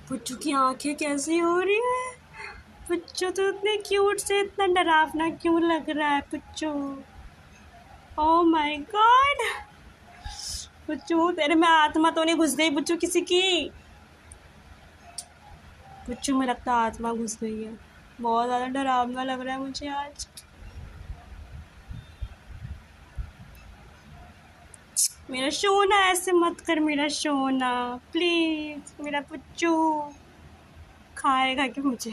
पुच्चू की आंखें कैसी हो रही है। पुच्चू तो इतने क्यूट से इतना डरावना क्यों लग रहा है पुच्चू। Oh my God. पुच्चू तेरे में आत्मा तो नहीं घुस गई पुच्चू किसी की। पुच्चू में लगता आत्मा घुस गई है। बहुत ज़्यादा डरावना लग रहा है मुझे आज। मेरा सोना ऐसे मत कर मेरा सोना प्लीज। मेरा पुच्चू खाएगा कि मुझे